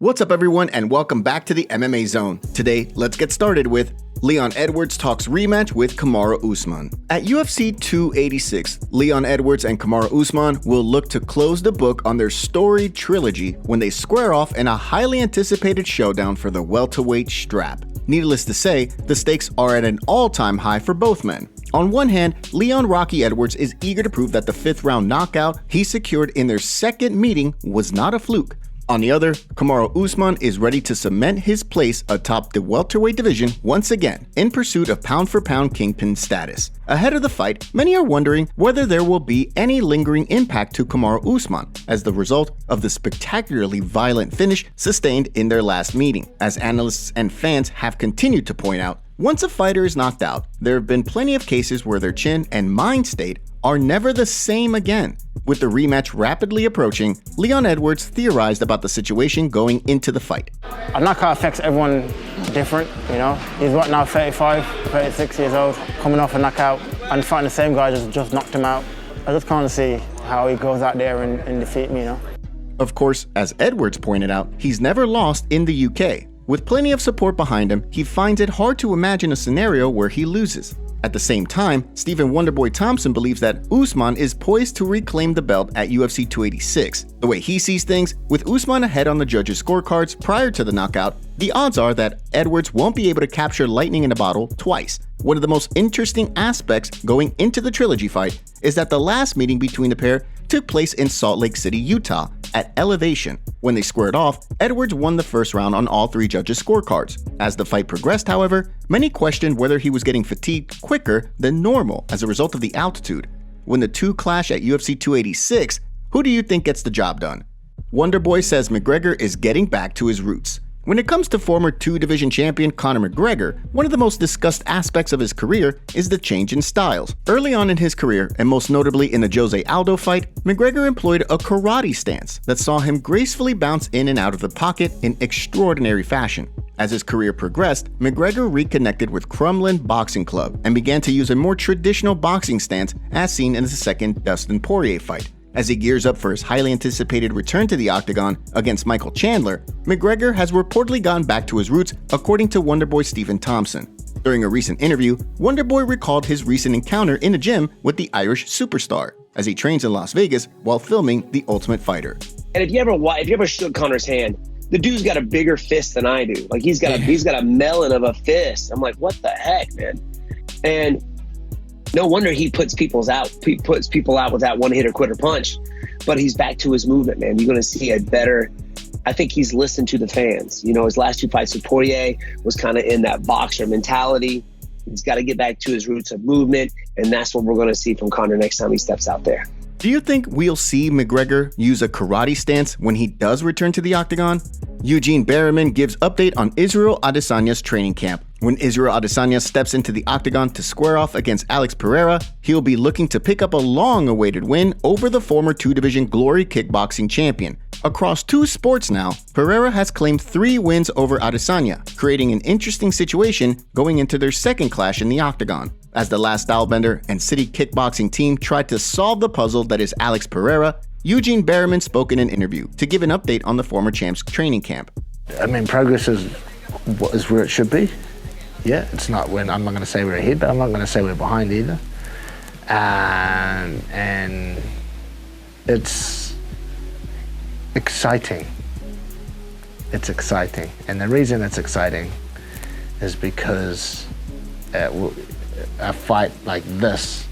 What's up everyone and welcome back to the MMA Zone. Today, let's get started with Leon Edwards talks rematch with Kamaru Usman. At UFC 286, Leon Edwards and Kamaru Usman will look to close the book on their storied trilogy when they square off in a highly anticipated showdown for the welterweight strap. Needless to say, the stakes are at an all-time high for both men. On one hand, Leon Rocky Edwards is eager to prove that the 5th round knockout he secured in their second meeting was not a fluke. On the other, Kamaru Usman is ready to cement his place atop the welterweight division once again, in pursuit of pound-for-pound kingpin status. Ahead of the fight, many are wondering whether there will be any lingering impact to Kamaru Usman as the result of the spectacularly violent finish sustained in their last meeting. As analysts and fans have continued to point out, once a fighter is knocked out, there have been plenty of cases where their chin and mind state are never the same again. With the rematch rapidly approaching, Leon Edwards theorized about the situation going into the fight. A knockout affects everyone different, you know. He's what now, 35, 36 years old, coming off a knockout and fighting the same guy just knocked him out. I just can't see how he goes out there and defeat me, you know. Of course, as Edwards pointed out, he's never lost in the UK. With plenty of support behind him, he finds it hard to imagine a scenario where he loses. At the same time, Stephen Wonderboy Thompson believes that Usman is poised to reclaim the belt at UFC 286. The way he sees things, with Usman ahead on the judges' scorecards prior to the knockout, the odds are that Edwards won't be able to capture lightning in a bottle twice. One of the most interesting aspects going into the trilogy fight is that the last meeting between the pair took place in Salt Lake City, Utah, at Elevation. When they squared off, Edwards won the first round on all 3 judges' scorecards. As the fight progressed, however, many questioned whether he was getting fatigued quicker than normal as a result of the altitude. When the two clash at UFC 286, who do you think gets the job done? Wonderboy says McGregor is getting back to his roots. When it comes to former 2-division champion Conor McGregor, one of the most discussed aspects of his career is the change in styles. Early on in his career, and most notably in the Jose Aldo fight, McGregor employed a karate stance that saw him gracefully bounce in and out of the pocket in extraordinary fashion. As his career progressed, McGregor reconnected with Crumlin Boxing Club and began to use a more traditional boxing stance as seen in the second Dustin Poirier fight. As he gears up for his highly anticipated return to the octagon against Michael Chandler, McGregor has reportedly gone back to his roots, according to Wonderboy Stephen Thompson. During a recent interview, Wonderboy recalled his recent encounter in a gym with the Irish superstar, as he trains in Las Vegas while filming The Ultimate Fighter. And if you ever shook Conor's hand, the dude's got a bigger fist than I do. Like he's got a melon of a fist. I'm like, what the heck, man? And no wonder he puts people out with that one hit or quitter punch. But he's back to his movement, man. You're going to see a better. I think he's listened to the fans. You know, his last 2 fights with Poirier was kind of in that boxer mentality. He's got to get back to his roots of movement, and that's what we're going to see from Conor next time he steps out there. Do you think we'll see McGregor use a karate stance when he does return to the octagon? Eugene Bareman gives update on Israel Adesanya's training camp. When Israel Adesanya steps into the octagon to square off against Alex Pereira, he'll be looking to pick up a long-awaited win over the former 2-division Glory kickboxing champion. Across 2 sports now, Pereira has claimed 3 wins over Adesanya, creating an interesting situation going into their second clash in the octagon. As the last stylebender and city kickboxing team tried to solve the puzzle that is Alex Pereira, Eugene Bareman spoke in an interview to give an update on the former champ's training camp. I mean, progress is where it should be. Yeah, it's not when I'm not going to say we're ahead, but I'm not going to say we're behind either. And it's exciting. It's exciting, and the reason it's exciting is because a fight like this,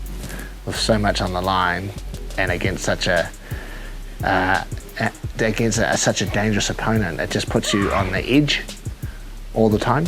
with so much on the line, and against such a dangerous opponent, it just puts you on the edge all the time.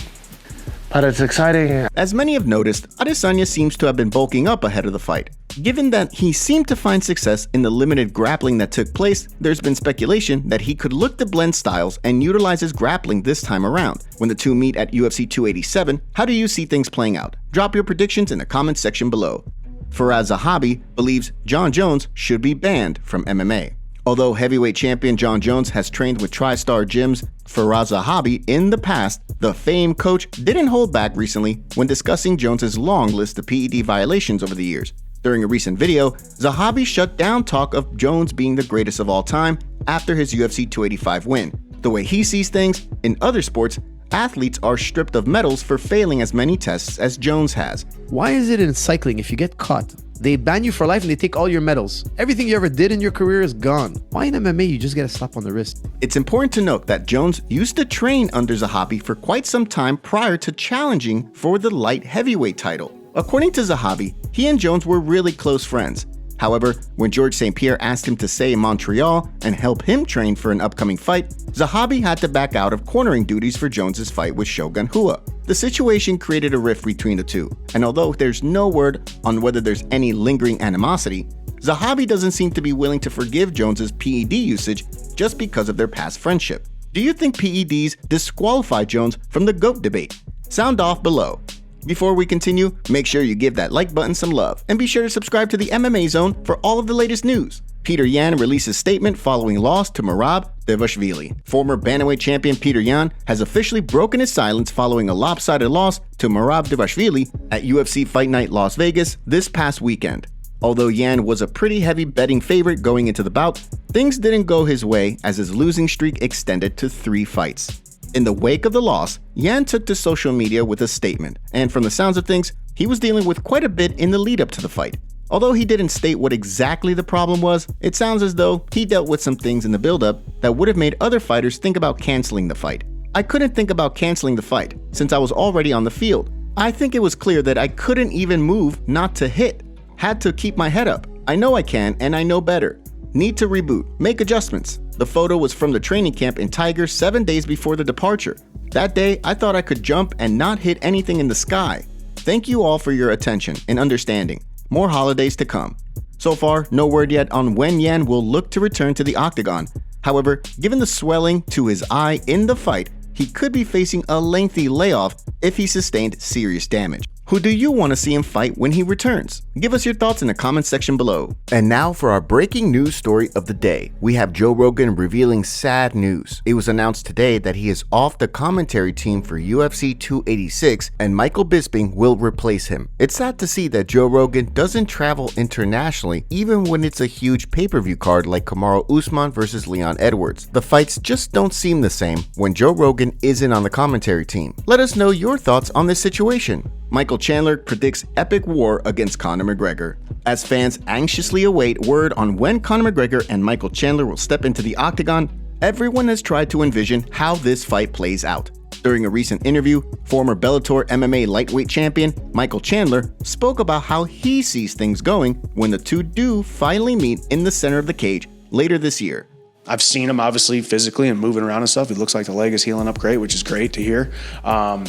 But it's exciting. As many have noticed, Adesanya seems to have been bulking up ahead of the fight. Given that he seemed to find success in the limited grappling that took place, there's been speculation that he could look to blend styles and utilize his grappling this time around. When the two meet at UFC 287, how do you see things playing out? Drop your predictions in the comments section below. Firas Zahabi believes Jon Jones should be banned from MMA. Although heavyweight champion Jon Jones has trained with TriStar Gym's Firas Zahabi in the past, the famed coach didn't hold back recently when discussing Jones's long list of PED violations over the years. During a recent video, Zahabi shut down talk of Jones being the greatest of all time after his UFC 285 win. The way he sees things, in other sports, athletes are stripped of medals for failing as many tests as Jones has. Why is it in cycling if you get caught, they ban you for life and they take all your medals? Everything you ever did in your career is gone. Why in MMA you just get a slap on the wrist? It's important to note that Jones used to train under Zahabi for quite some time prior to challenging for the light heavyweight title. According to Zahabi, he and Jones were really close friends. However, when Georges St-Pierre asked him to stay in Montreal and help him train for an upcoming fight, Zahabi had to back out of cornering duties for Jones's fight with Shogun Rua. The situation created a rift between the two, and although there's no word on whether there's any lingering animosity, Zahabi doesn't seem to be willing to forgive Jones's PED usage just because of their past friendship. Do you think PEDs disqualify Jones from the GOAT debate? Sound off below. Before we continue, make sure you give that like button some love, and be sure to subscribe to the MMA Zone for all of the latest news. Petr Yan releases statement following loss to Merab Dvalishvili. Former bantamweight champion Petr Yan has officially broken his silence following a lopsided loss to Merab Dvalishvili at UFC Fight Night Las Vegas this past weekend. Although Yan was a pretty heavy betting favorite going into the bout, things didn't go his way as his losing streak extended to 3 fights. In the wake of the loss, Yan took to social media with a statement, and from the sounds of things, he was dealing with quite a bit in the lead up to the fight. Although he didn't state what exactly the problem was, it sounds as though he dealt with some things in the build-up that would have made other fighters think about canceling the fight. I couldn't think about canceling the fight, since I was already on the field. I think it was clear that I couldn't even move not to hit. Had to keep my head up. I know I can, and I know better. Need to reboot, make adjustments. The photo was from the training camp in Tiger 7 days before the departure. That day, I thought I could jump and not hit anything in the sky. Thank you all for your attention and understanding. More holidays to come. So far, no word yet on when Yan will look to return to the octagon. However, given the swelling to his eye in the fight, he could be facing a lengthy layoff if he sustained serious damage. Who do you want to see him fight when he returns? Give us your thoughts in the comments section below. And now for our breaking news story of the day. We have Joe Rogan revealing sad news. It was announced today that he is off the commentary team for UFC 286 and Michael Bisping will replace him. It's sad to see that Joe Rogan doesn't travel internationally even when it's a huge pay-per-view card like Kamaru Usman versus Leon Edwards. The fights just don't seem the same when Joe Rogan isn't on the commentary team. Let us know your thoughts on this situation. Michael Chandler predicts epic war against Conor McGregor. As fans anxiously await word on when Conor McGregor and Michael Chandler will step into the octagon, everyone has tried to envision how this fight plays out. During a recent interview, former Bellator MMA lightweight champion Michael Chandler spoke about how he sees things going when the two do finally meet in the center of the cage later this year. I've seen him obviously physically and moving around and stuff. It looks like the leg is healing up great, which is great to hear.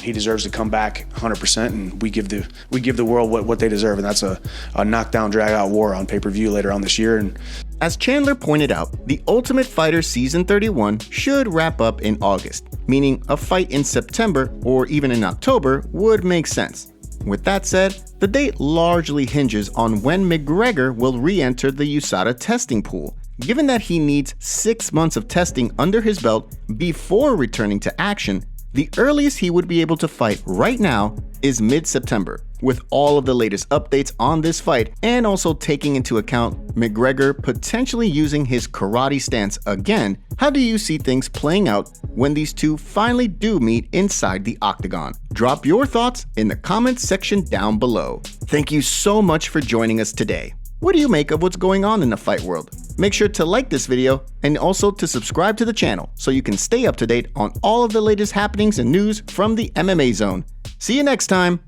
He deserves to come back 100%, and we give the world what they deserve, and that's a knockdown, drag-out war on pay-per-view later on this year. And as Chandler pointed out, The Ultimate Fighter Season 31 should wrap up in August, meaning a fight in September or even in October would make sense. With that said, the date largely hinges on when McGregor will re-enter the USADA testing pool. Given that he needs 6 months of testing under his belt before returning to action, the earliest he would be able to fight right now is mid-September. With all of the latest updates on this fight and also taking into account McGregor potentially using his karate stance again, how do you see things playing out when these two finally do meet inside the octagon? Drop your thoughts in the comments section down below. Thank you so much for joining us today. What do you make of what's going on in the fight world? Make sure to like this video and also to subscribe to the channel so you can stay up to date on all of the latest happenings and news from the MMA Zone. See you next time.